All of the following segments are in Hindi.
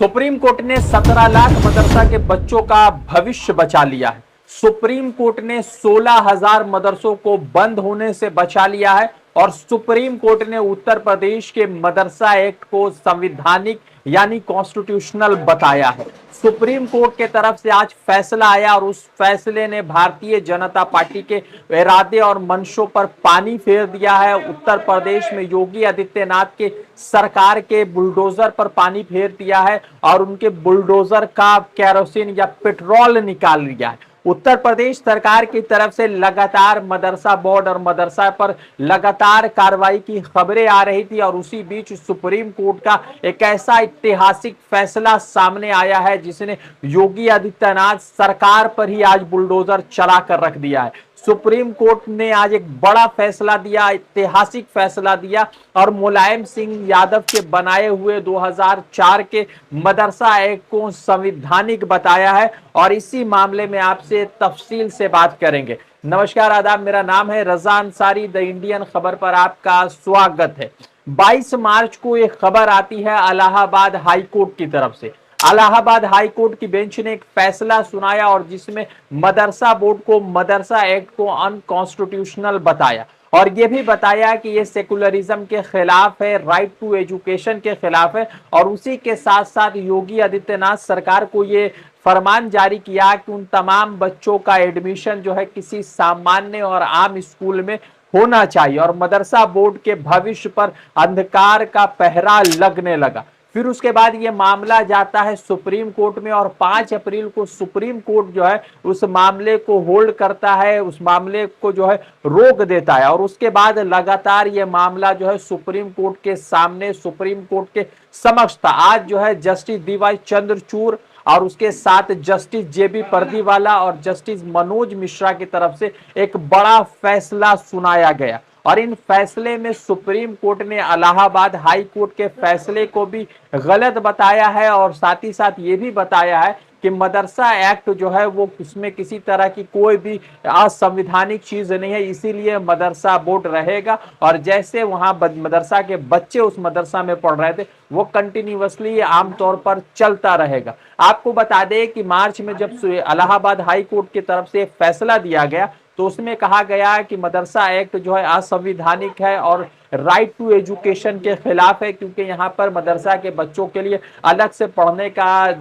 सुप्रीम कोर्ट ने 17 लाख मदरसा के बच्चों का भविष्य बचा लिया है। सुप्रीम कोर्ट ने 16,000 मदरसों को बंद होने से बचा लिया है और सुप्रीम कोर्ट ने उत्तर प्रदेश के मदरसा एक्ट को संवैधानिक यानी कॉन्स्टिट्यूशनल बताया है। सुप्रीम कोर्ट के तरफ से आज फैसला आया और उस फैसले ने भारतीय जनता पार्टी के इरादे और मंशों पर पानी फेर दिया है। उत्तर प्रदेश में योगी आदित्यनाथ के सरकार के बुलडोजर पर पानी फेर दिया है और उनके बुलडोजर का केरोसिन या पेट्रोल निकाल लिया है। उत्तर प्रदेश सरकार की तरफ से लगातार मदरसा बोर्ड और मदरसा पर लगातार कार्रवाई की खबरें आ रही थी और उसी बीच सुप्रीम कोर्ट का एक ऐसा ऐतिहासिक फैसला सामने आया है जिसने योगी आदित्यनाथ सरकार पर ही आज बुलडोजर चला कर रख दिया है। सुप्रीम कोर्ट ने आज एक बड़ा फैसला दिया, ऐतिहासिक फैसला दिया और मुलायम सिंह यादव के बनाए हुए 2004 के मदरसा एक्ट को संवैधानिक बताया है और इसी मामले में आपसे तफसील से बात करेंगे। नमस्कार, आदाब, मेरा नाम है रजा अंसारी। द इंडियन खबर पर आपका स्वागत है। 22 मार्च को एक खबर आती है इलाहाबाद हाई कोर्ट की तरफ से। इलाहाबाद हाई कोर्ट की बेंच ने एक फैसला सुनाया और जिसमें मदरसा बोर्ड को मदरसा एक्ट को अनकॉन्स्टिट्यूशनल बताया और यह भी बताया कि यह सेकुलरिज्म के खिलाफ है, राइट टू एजुकेशन के खिलाफ है और उसी के साथ साथ योगी आदित्यनाथ सरकार को यह फरमान जारी किया कि उन तमाम बच्चों का एडमिशन जो है किसी सामान्य और आम स्कूल में होना चाहिए और मदरसा बोर्ड के भविष्य पर अंधकार का पहरा लगने लगा। फिर उसके बाद ये मामला जाता है सुप्रीम कोर्ट में और 5 अप्रैल को सुप्रीम कोर्ट जो है उस मामले को होल्ड करता है, उस मामले को जो है रोक देता है और उसके बाद लगातार ये मामला जो है सुप्रीम कोर्ट के सामने, सुप्रीम कोर्ट के समक्ष था। आज जो है जस्टिस डीवाई चंद्रचूड़ और उसके साथ जस्टिस जेबी पर्दीवाला और जस्टिस मनोज मिश्रा की तरफ से एक बड़ा फैसला सुनाया गया और इन फैसले में सुप्रीम कोर्ट ने इलाहाबाद हाई कोर्ट के फैसले को भी गलत बताया है और साथ ही साथ ये भी बताया है कि मदरसा एक्ट जो है वो उसमें किसी तरह की कोई भी असंवैधानिक चीज नहीं है, इसीलिए मदरसा बोर्ड रहेगा और जैसे वहां मदरसा के बच्चे उस मदरसा में पढ़ रहे थे वो कंटिन्यूअसली आमतौर पर चलता रहेगा। आपको बता दें कि मार्च में जब इलाहाबाद हाई कोर्ट की तरफ से फैसला दिया गया तो उसमें कहा गया कि मदरसा एक्ट जो है असंवैधानिक है और राइट टू एजुकेशन के खिलाफ है क्योंकि यहाँ पर मदरसा के बच्चों के लिए अलग से पढ़ने का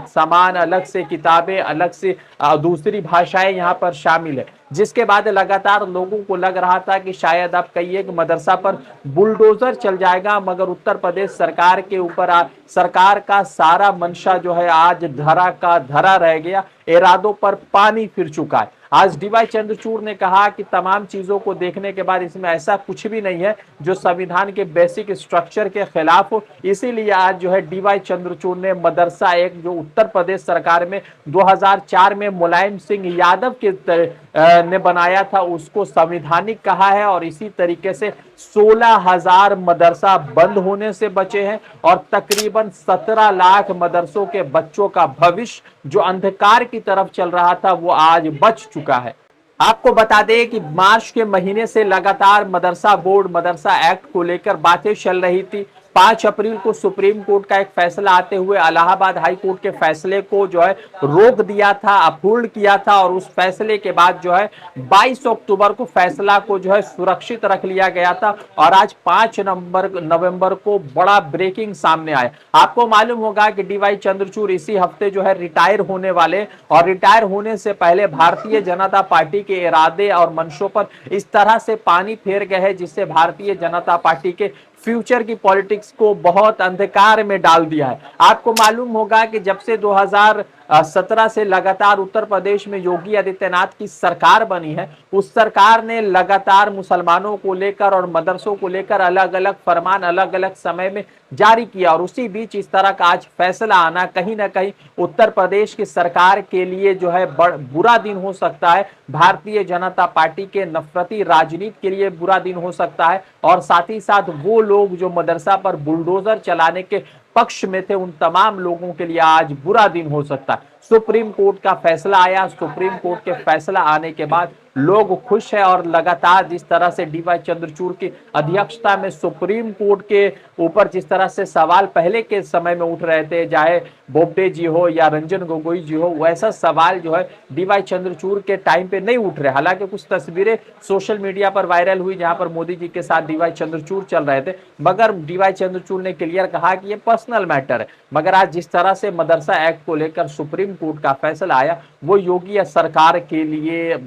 सामान, अलग से किताबें, अलग से दूसरी भाषाएं यहाँ पर शामिल है। जिसके बाद लगातार लोगों को लग रहा था कि शायद आप कहिए कि मदरसा पर बुलडोजर चल जाएगा, मगर उत्तर प्रदेश सरकार के ऊपर सरकार का सारा मंशा जो है आज धरा का धरा रह गया, इरादों पर पानी फिर चुका है। आज डीवाई चंद्रचूड़ ने कहा कि तमाम चीजों को देखने के बाद इसमें ऐसा कुछ भी नहीं है जो संविधान के बेसिक स्ट्रक्चर के खिलाफ हो, इसीलिए आज जो है डीवाई चंद्रचूड़ ने मदरसा एक्ट जो उत्तर प्रदेश सरकार में 2004 में मुलायम सिंह यादव के ने बनाया था उसको संवैधानिक कहा है और इसी तरीके से 16,000 मदरसा बंद होने से बचे हैं और तकरीबन 17 लाख मदरसों के बच्चों का भविष्य जो अंधकार की तरफ चल रहा था वो आज बच चुका है। आपको बता दें कि मार्च के महीने से लगातार मदरसा बोर्ड, मदरसा एक्ट को लेकर बातें चल रही थी। 5 अप्रैल को सुप्रीम कोर्ट का एक फैसला आते हुए इलाहाबाद हाई कोर्ट के फैसले को जो है रोक दिया था, अपहोल्ड किया था और उस फैसले के बाद जो है 22 अक्टूबर को फैसला को जो है सुरक्षित रख लिया गया था और आज 5 नवंबर को बड़ा ब्रेकिंग सामने आया। आपको मालूम होगा कि डीवाई चंद्रचूड़ इसी हफ्ते जो है रिटायर होने वाले और रिटायर होने से पहले भारतीय जनता पार्टी के इरादे और मंशों पर इस तरह से पानी फेर गए हैं जिससे भारतीय जनता पार्टी के फ्यूचर की पॉलिटिक्स को बहुत अंधकार में डाल दिया है। आपको मालूम होगा कि जब से 2017 से लगातार उत्तर प्रदेश में योगी आदित्यनाथ की सरकार बनी है, उस सरकार ने लगातार मुसलमानों को लेकर और मदरसों को लेकर अलग अलग फरमान अलग अलग समय में जारी किया और उसी बीच इस तरह का आज फैसला आना कहीं ना कहीं उत्तर प्रदेश की सरकार के लिए जो है बुरा दिन हो सकता है। भारतीय जनता पार्टी के नफरती राजनीति के लिए बुरा दिन हो सकता है और साथ ही साथ वो लोग जो मदरसा पर बुलडोजर चलाने के पक्ष में थे उन तमाम लोगों के लिए आज बुरा दिन हो सकता है। सुप्रीम कोर्ट का फैसला आया, सुप्रीम कोर्ट के फैसला आने के बाद लोग खुश है और लगातार जिस तरह से डीवाई चंद्रचूड़ की अध्यक्षता में सुप्रीम कोर्ट के ऊपर जिस तरह से सवाल पहले के समय में उठ रहे थे, चाहे बोबडे जी हो या रंजन गोगोई जी हो, वैसा सवाल जो है डीवाई चंद्रचूड़ के टाइम पे नहीं उठ रहे। हालांकि कुछ तस्वीरें सोशल मीडिया पर वायरल हुई जहां पर मोदी जी के साथ डीवाई चंद्रचूड़ चल रहे थे, मगर डीवाई चंद्रचूड़ ने क्लियर कहा कि ये पर्सनल मैटर है। मगर आज जिस तरह से मदरसा एक्ट को लेकर सुप्रीम कोर्ट का फैसला आया, वो योगी सरकार के लिए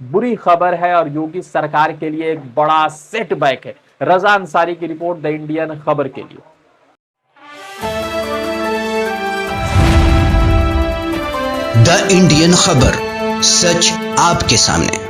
बुरी खबर है और योगी सरकार के लिए एक बड़ा सेटबैक है। रजा अंसारी की रिपोर्ट, द इंडियन खबर के लिए। द इंडियन खबर, सच आपके सामने।